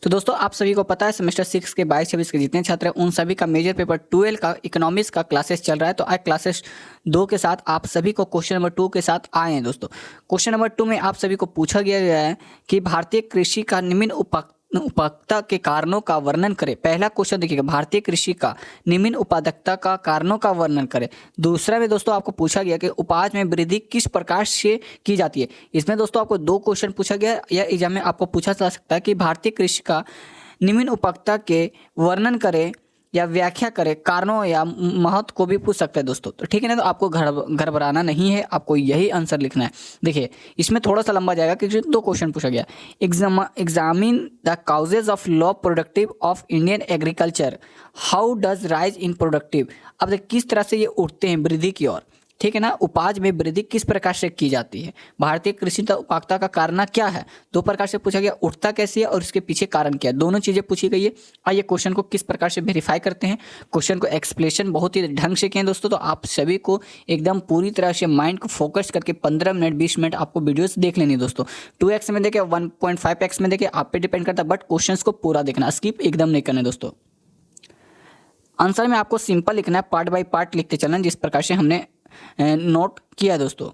तो दोस्तों आप सभी को पता है सेमेस्टर 6 के 22-26 के जितने छात्र हैं उन सभी का मेजर पेपर 12 का इकोनॉमिक्स का क्लासेस चल रहा है। तो आज क्लासेस 2 के साथ आप सभी को क्वेश्चन नंबर 2 के साथ आए हैं दोस्तों। क्वेश्चन नंबर 2 में आप सभी को पूछा गया है कि भारतीय कृषि का निम्न उत्पादकता के कारणों का वर्णन करें। पहला क्वेश्चन देखिएगा, भारतीय कृषि का निम्न उत्पादकता का कारणों का वर्णन करें। दूसरा में दोस्तों आपको पूछा गया कि उपज में वृद्धि किस प्रकार से की जाती है। इसमें दोस्तों आपको 2 क्वेश्चन पूछा गया या एग्जाम में आपको पूछा जा सकता है कि भारतीय कृषि का निम्न उत्पादकता के वर्णन करें या व्याख्या करें, कारणों या महत्व को भी पूछ सकते हैं दोस्तों। तो ठीक है ना, तो आपको घबराना नहीं है, आपको यही आंसर लिखना है। देखिए इसमें थोड़ा सा लंबा जाएगा क्योंकि 2 क्वेश्चन पूछा गया। Examine the causes of low productive of Indian agriculture, how does rise in productive. अब देखिए किस तरह से ये उठते हैं वृद्धि की ओर, ठीक है ना। उपज में वृद्धि किस प्रकार से की जाती है, भारतीय कृषि उत्पादकता का कारण क्या है। 2 प्रकार से पूछा गया, उठता कैसे है और इसके पीछे कारण क्या है, दोनों चीजें पूछी गई है। आइए क्वेश्चन को किस प्रकार से वेरीफाई करते हैं। क्वेश्चन को एक्सप्लेनेशन बहुत ही ढंग से किए दोस्तों, तो आप सभी को एकदम पूरी तरह से माइंड को फोकस करके 15 मिनट 20 मिनट आपको वीडियोस देख लेनी दोस्तों। 2x में देखे 1.5x में देखे, आप पे डिपेंड करता है, बट क्वेश्चन को पूरा देखना, स्किप एकदम नहीं करना दोस्तों। आंसर में आपको सिंपल लिखना है, पार्ट बाय पार्ट लिखते चलना, जिस प्रकार से हमने नोट किया दोस्तों।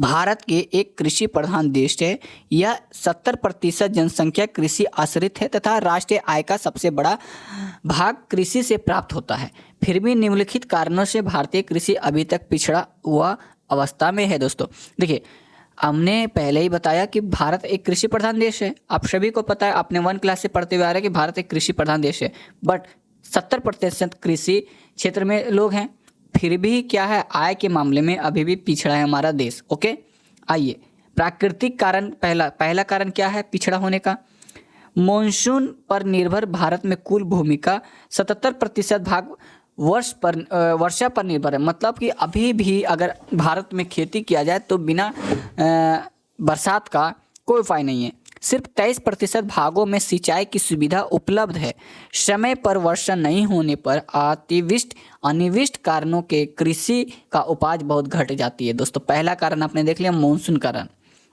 भारत के एक कृषि प्रधान देश है। यह 70% जनसंख्या कृषि आश्रित है तथा राष्ट्रीय आय का सबसे बड़ा भाग कृषि से प्राप्त होता है। फिर भी निम्नलिखित कारणों से भारतीय कृषि अभी तक पिछड़ा हुआ अवस्था में है दोस्तों। देखिए हमने पहले ही बताया कि भारत एक कृषि प्रधान देश है। आप सभी को पता है, आपने 1 क्लास से पढ़ते हुए आ रहे हैं कि भारत एक कृषि प्रधान देश है, बट 70% कृषि क्षेत्र में लोग हैं। फिर भी क्या है, आय के मामले में अभी भी पिछड़ा है हमारा देश। ओके, आइए प्राकृतिक कारण, पहला कारण क्या है पिछड़ा होने का। मॉनसून पर निर्भर भारत में कुल भूमि का 77% भाग वर्षा पर निर्भर है। मतलब कि अभी भी अगर भारत में खेती किया जाए तो बिना बरसात का कोई उपाय नहीं है। सिर्फ 23% भागों में सिंचाई की सुविधा उपलब्ध है। समय पर वर्षा नहीं होने पर अनिविष्ट कारणों के कृषि का उपज बहुत घट जाती है दोस्तों। पहला कारण आपने देख लिया, मानसून कारण।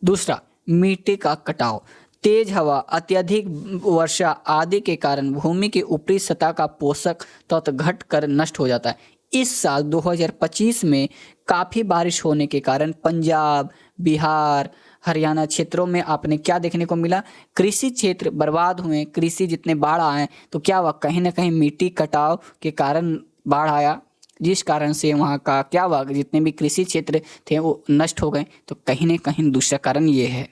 दूसरा, मिट्टी का कटाव, तेज हवा, अत्यधिक वर्षा आदि के कारण भूमि की ऊपरी सतह का पोषक तत्व घट कर नष्ट हो जाता है। इस साल 2025 में काफ़ी बारिश होने के कारण पंजाब, बिहार, हरियाणा क्षेत्रों में आपने क्या देखने को मिला, कृषि क्षेत्र बर्बाद हुए। कृषि जितने बाढ़ आए तो क्या हुआ, कहीं ना कहीं मिट्टी कटाव के कारण बाढ़ आया, जिस कारण से वहाँ का क्या हुआ, जितने भी कृषि क्षेत्र थे वो नष्ट हो गए। तो कहीं ना कहीं दूसरा कारण ये है,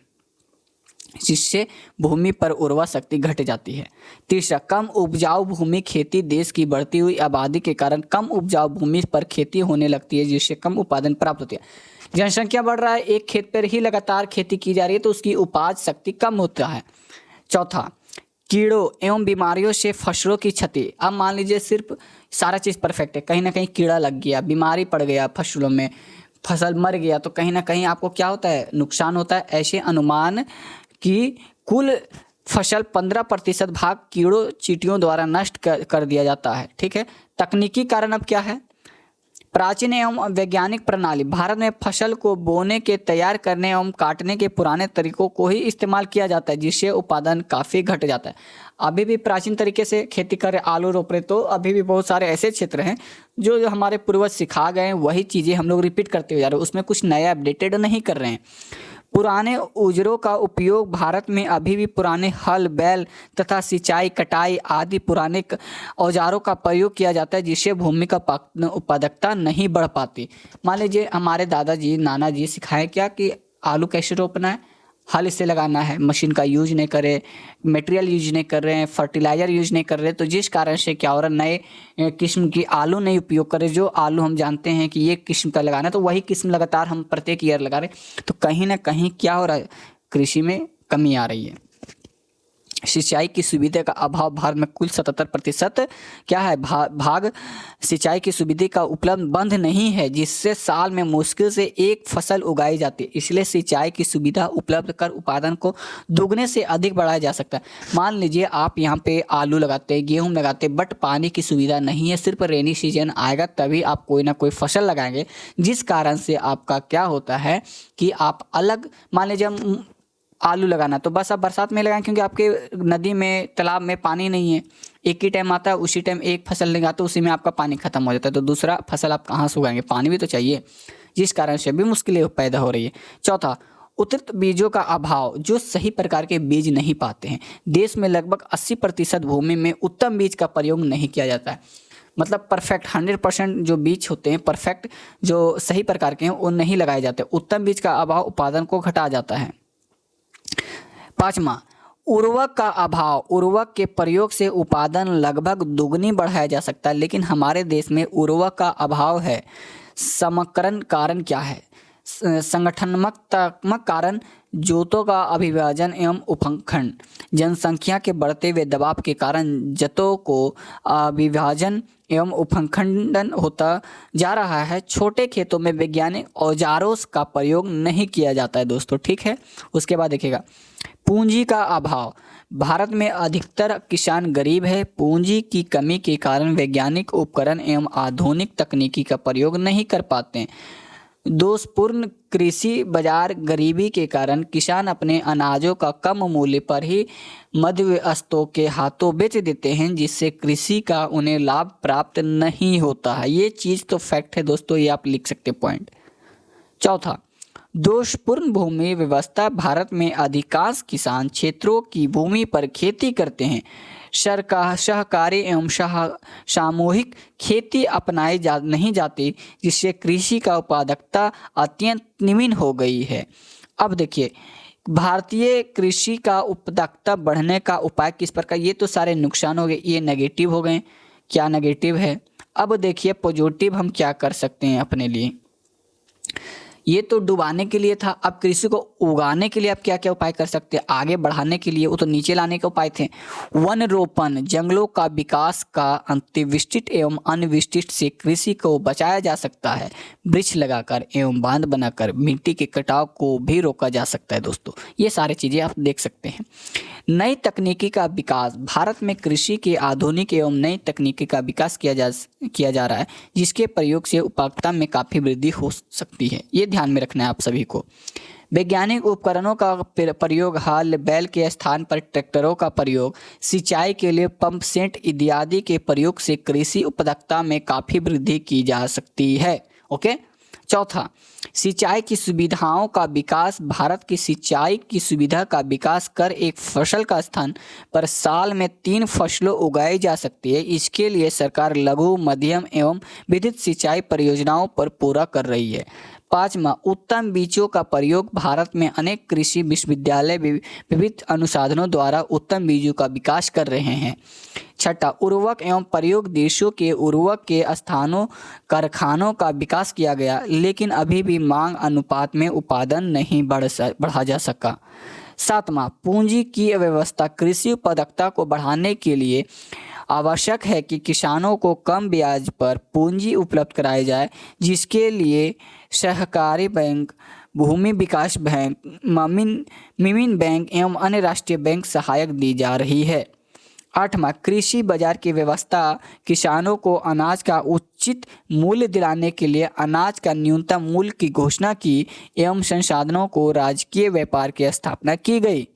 जिससे भूमि पर उर्वरा शक्ति घट जाती है। तीसरा, कम उपजाऊ भूमि, खेती देश की बढ़ती हुई आबादी के कारण कम उपजाऊ भूमि पर खेती होने लगती है, जिससे कम उत्पादन प्राप्त होती है। जनसंख्या बढ़ रहा है, एक खेत पर ही लगातार खेती की जा रही है तो उसकी उपज शक्ति कम होता है। चौथा, कीड़ों एवं बीमारियों से फसलों की क्षति। अब मान लीजिए सिर्फ सारा चीज़ परफेक्ट है, कहीं ना कहीं कीड़ा लग गया, बीमारी पड़ गया फसलों में, फसल मर गया, तो कहीं ना कहीं आपको क्या होता है, नुकसान होता है। ऐसे अनुमान कि कुल फसल 15% भाग कीड़ों चींटियों द्वारा नष्ट कर दिया जाता है। ठीक है, तकनीकी कारण अब क्या है, प्राचीन एवं वैज्ञानिक प्रणाली। भारत में फसल को बोने के, तैयार करने एवं काटने के पुराने तरीकों को ही इस्तेमाल किया जाता है, जिससे उत्पादन काफ़ी घट जाता है। अभी भी प्राचीन तरीके से खेती करें, आलू रोप रहे, तो अभी भी बहुत सारे ऐसे क्षेत्र हैं जो हमारे पूर्वज सिखा गए हैं, वही चीज़ें हम लोग रिपीट करते हुए जा रहे हैं, उसमें कुछ नया अपडेटेड नहीं कर रहे हैं। पुराने औजारों का उपयोग, भारत में अभी भी पुराने हल, बैल तथा सिंचाई, कटाई आदि पुराने औजारों का प्रयोग किया जाता है, जिससे भूमि का उत्पादकता नहीं बढ़ पाती। मान लीजिए हमारे दादाजी, नाना जी सिखाए क्या कि आलू कैसे रोपना है, हल इससे लगाना है, मशीन का यूज नहीं करे, मटेरियल यूज नहीं कर रहे हैं, फर्टिलाइज़र यूज नहीं कर रहे, तो जिस कारण से क्या हो रहा है, नए किस्म की आलू नहीं उपयोग करें। जो आलू हम जानते हैं कि ये किस्म का लगाना है, तो वही किस्म लगातार हम प्रत्येक ईयर लगा रहे, तो कहीं ना कहीं क्या हो रहा है, कृषि में कमी आ रही है। सिंचाई की सुविधा का अभाव, भारत में कुल 77% क्या है, भाग सिंचाई की सुविधा का उपलब्ध बंद नहीं है, जिससे साल में मुश्किल से एक फसल उगाई जाती है। इसलिए सिंचाई की सुविधा उपलब्ध कर उत्पादन को दुगने से अधिक बढ़ाया जा सकता है। मान लीजिए आप यहाँ पे आलू लगाते हैं, गेहूँ लगाते हैं, बट पानी की सुविधा नहीं है, सिर्फ रेनी सीजन आएगा तभी आप कोई ना कोई फसल लगाएंगे, जिस कारण से आपका क्या होता है कि आप अलग, मान लीजिए हम आलू लगाना, तो बस आप बरसात में लगाएं क्योंकि आपके नदी में तालाब में पानी नहीं है, एक ही टाइम आता है, उसी टाइम एक फसल लगाते, उसी में आपका पानी खत्म हो जाता है, तो दूसरा फसल आप कहाँ से उगाएंगे, पानी भी तो चाहिए, जिस कारण से भी मुश्किलें पैदा हो रही है। चौथा, उचित बीजों का अभाव, जो सही प्रकार के बीज नहीं पाते हैं। देश में लगभग 80% भूमि में उत्तम बीज का प्रयोग नहीं किया जाता है, मतलब परफेक्ट 100% जो बीज होते हैं परफेक्ट जो सही प्रकार के हैं वो नहीं लगाए जाते। उत्तम बीज का अभाव उत्पादन को घटा जाता है। पाँचवा, उर्वरक का अभाव, उर्वरक के प्रयोग से उत्पादन लगभग दुगनी बढ़ाया जा सकता है, लेकिन हमारे देश में उर्वरक का अभाव है। समकरण कारण क्या है? संगठनात्मक कारण, जोतों का अभिभाजन एवं उपखंड, जनसंख्या के बढ़ते हुए दबाव के कारण जतों को अभिभाजन एवं उपखंडन होता जा रहा है। छोटे खेतों में वैज्ञानिक औजारों का प्रयोग नहीं किया जाता है दोस्तों, ठीक है। उसके बाद देखिएगा, पूंजी का अभाव, भारत में अधिकतर किसान गरीब है। पूंजी की कमी के कारण वैज्ञानिक उपकरण एवं आधुनिक तकनीकी का प्रयोग नहीं कर पाते हैं। दोषपूर्ण कृषि बाजार, गरीबी के कारण किसान अपने अनाजों का कम मूल्य पर ही मध्यस्थों के हाथों बेच देते हैं, जिससे कृषि का उन्हें लाभ प्राप्त नहीं होता है। ये चीज़ तो फैक्ट है दोस्तों, ये आप लिख सकते पॉइंट। चौथा, दोषपूर्ण भूमि व्यवस्था, भारत में अधिकांश किसान क्षेत्रों की भूमि पर खेती करते हैं। सहकारी एवं सामूहिक खेती अपनाई नहीं जाती, जिससे कृषि का उत्पादकता अत्यंत निम्न हो गई है। अब देखिए, भारतीय कृषि का उत्पादकता बढ़ने का उपाय किस प्रकार, ये तो सारे नुकसान हो गए, ये नेगेटिव हो गए। क्या नेगेटिव है? अब देखिए पॉजिटिव हम क्या कर सकते हैं अपने लिए। ये तो डुबाने के लिए था, अब कृषि को उगाने के लिए आप क्या क्या उपाय कर सकते हैं, आगे बढ़ाने के लिए वो तो नीचे लाने के उपाय थे। वन रोपण, जंगलों का विकास का अंतिविष्टित एवं अनविष्टित से कृषि को बचाया जा सकता है। वृक्ष लगाकर एवं बांध बनाकर मिट्टी के कटाव को भी रोका जा सकता है दोस्तों, ये सारी चीज़ें आप देख सकते हैं। नई तकनीकी का विकास, भारत में कृषि के आधुनिक एवं नई तकनीकी का विकास किया जा रहा है, जिसके प्रयोग से उत्पादकता में काफ़ी वृद्धि हो सकती है, ये ध्यान में रखना है आप सभी को। वैज्ञानिक उपकरणों का प्रयोग, हल बैल के स्थान पर ट्रैक्टरों का प्रयोग, सिंचाई के लिए पंप सेट इत्यादि के प्रयोग से कृषि उत्पादकता में काफ़ी वृद्धि की जा सकती है। ओके। चौथा, सिंचाई की सुविधाओं का विकास, भारत की सिंचाई की सुविधा का विकास कर एक फसल का स्थान पर साल में 3 फसलों उगाई जा सकती है। इसके लिए सरकार लघु, मध्यम एवं विद्युत सिंचाई परियोजनाओं पर पूरा कर रही है। पाँचवा, उत्तम बीजों का प्रयोग, भारत में अनेक कृषि विश्वविद्यालय विविध अनुसंधानों द्वारा उत्तम बीजों का विकास कर रहे हैं। छठा, उर्वरक एवं प्रयोग, देशों के उर्वरक के स्थानों कारखानों का विकास किया गया, लेकिन अभी भी मांग अनुपात में उत्पादन नहीं बढ़ा जा सका। सातवां, पूंजी की व्यवस्था, कृषि उत्पादकता को बढ़ाने के लिए आवश्यक है कि किसानों को कम ब्याज पर पूंजी उपलब्ध कराई जाए, जिसके लिए सहकारी बैंक, भूमि विकास बैंक, मिमीन बैंक एवं अन्य राष्ट्रीय बैंक सहायक दी जा रही है। आठवां, कृषि बाजार की व्यवस्था, किसानों को अनाज का उचित मूल्य दिलाने के लिए अनाज का न्यूनतम मूल्य की घोषणा की एवं संसाधनों को राजकीय व्यापार की स्थापना की गई।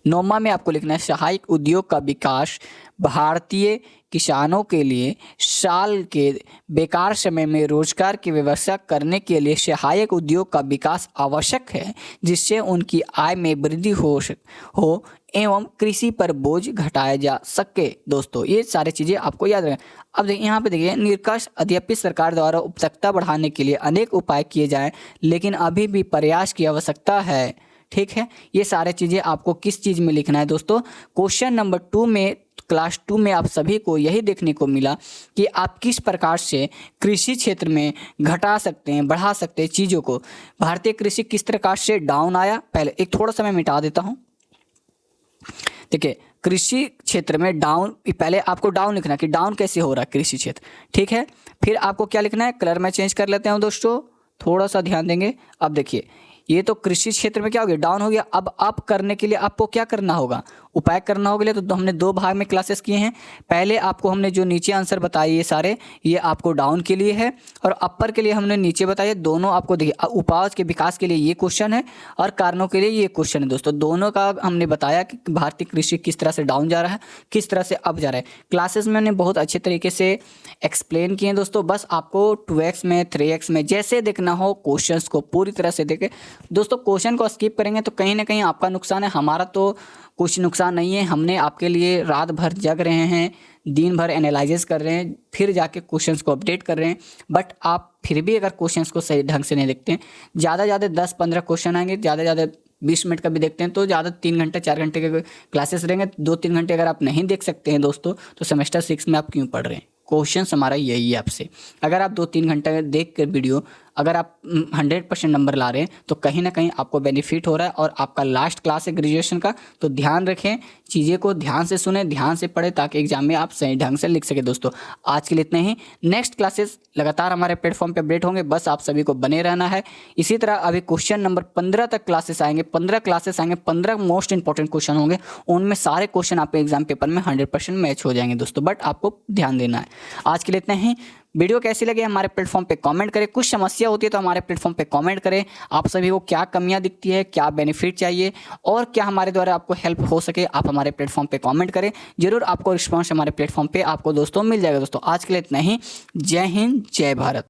नौवां में आपको लिखना है सहायक उद्योग का विकास, भारतीय किसानों के लिए साल के बेकार समय में रोजगार की व्यवस्था करने के लिए सहायक उद्योग का विकास आवश्यक है, जिससे उनकी आय में वृद्धि हो एवं कृषि पर बोझ घटाया जा सके। दोस्तों ये सारी चीज़ें आपको याद रखें। अब देखिए यहाँ पे देखिए, निष्कर्ष, यद्यपि सरकार द्वारा उत्पादकता बढ़ाने के लिए अनेक उपाय किए जाएं, लेकिन अभी भी प्रयास की आवश्यकता है। ठीक है, ये सारे चीज़ें आपको किस चीज़ में लिखना है दोस्तों, क्वेश्चन नंबर 2 में, क्लास 2 में आप सभी को यही देखने को मिला कि आप किस प्रकार से कृषि क्षेत्र में घटा सकते हैं, बढ़ा सकते हैं चीज़ों को। भारतीय कृषि किस प्रकार से डाउन आया, पहले एक थोड़ा सा मैं मिटा देता हूँ। देखिए, कृषि क्षेत्र में डाउन, पहले आपको डाउन लिखना है कि डाउन कैसे हो रहा है कृषि क्षेत्र। ठीक है, फिर आपको क्या लिखना है, कलर में चेंज कर लेते हैं दोस्तों, थोड़ा सा ध्यान देंगे। अब देखिए, ये तो कृषि क्षेत्र में क्या हो गया, डाउन हो गया। अब अप करने के लिए आपको क्या करना होगा, उपाय करना होगा तो हमने 2 भाग में क्लासेस किए हैं। पहले आपको हमने जो नीचे आंसर बताए ये सारे, ये आपको डाउन के लिए है और अपर के लिए हमने नीचे बताए। दोनों आपको देखिए उपज के विकास के लिए ये क्वेश्चन है और कारणों के लिए ये क्वेश्चन है दोस्तों। दोनों का हमने बताया कि भारतीय कृषि किस तरह से डाउन जा रहा है, किस तरह से अप जा रहा है। क्लासेस में हमने बहुत अच्छे तरीके से एक्सप्लेन किए हैं दोस्तों। बस आपको 2x में 3x में जैसे देखना हो क्वेश्चंस को पूरी तरह से देखें दोस्तों। क्वेश्चन को स्किप करेंगे तो कहीं ना कहीं आपका नुकसान है, हमारा तो कुछ नुकसान नहीं है। हमने आपके लिए रात भर जग रहे हैं, दिन भर एनालिसिस कर रहे हैं, फिर जाके क्वेश्चंस को अपडेट कर रहे हैं। बट आप फिर भी अगर क्वेश्चंस को सही ढंग से नहीं देखते हैं, ज़्यादा 10-15 क्वेश्चन आएंगे, ज़्यादा 20 मिनट का भी देखते हैं तो ज़्यादा 3 घंटे 4 घंटे के क्लासेस रहेंगे। 2-3 घंटे अगर आप नहीं देख सकते हैं दोस्तों तो सेमेस्टर 6 में आप क्यों पढ़ रहे हैं। क्वेश्चन हमारा यही है आपसे। अगर आप 2-3 घंटे देख कर वीडियो अगर आप 100% नंबर ला रहे हैं तो कहीं ना कहीं आपको बेनिफिट हो रहा है और आपका लास्ट क्लास है ग्रेजुएशन का। तो ध्यान रखें, चीज़ें को ध्यान से सुने, ध्यान से पढ़ें ताकि एग्जाम में आप सही ढंग से लिख सके दोस्तों। आज के लिए इतना ही। नेक्स्ट क्लासेस लगातार हमारे प्लेटफॉर्म पे अपडेट होंगे, बस आप सभी को बने रहना है। इसी तरह अभी क्वेश्चन नंबर 15 तक क्लासेस आएंगे, 15 क्लासेस आएंगे, 15 मोस्ट इंपॉर्टेंट क्वेश्चन होंगे। उनमें सारे क्वेश्चन आपके एग्जाम पेपर में 100% मैच हो जाएंगे दोस्तों। बट आपको ध्यान देना है। आज के लिए इतना ही। वीडियो कैसी लगी हमारे प्लेटफॉर्म पे कमेंट करें। कुछ समस्या होती है तो हमारे प्लेटफॉर्म पे कमेंट करें। आप सभी को क्या कमियां दिखती है, क्या बेनिफिट चाहिए और क्या हमारे द्वारा आपको हेल्प हो सके, आप हमारे प्लेटफॉर्म पे कमेंट करें। जरूर आपको रिस्पॉन्स हमारे प्लेटफॉर्म पे आपको दोस्तों मिल जाएगा दोस्तों। आज के लिए इतना ही। जय हिंद, जय भारत।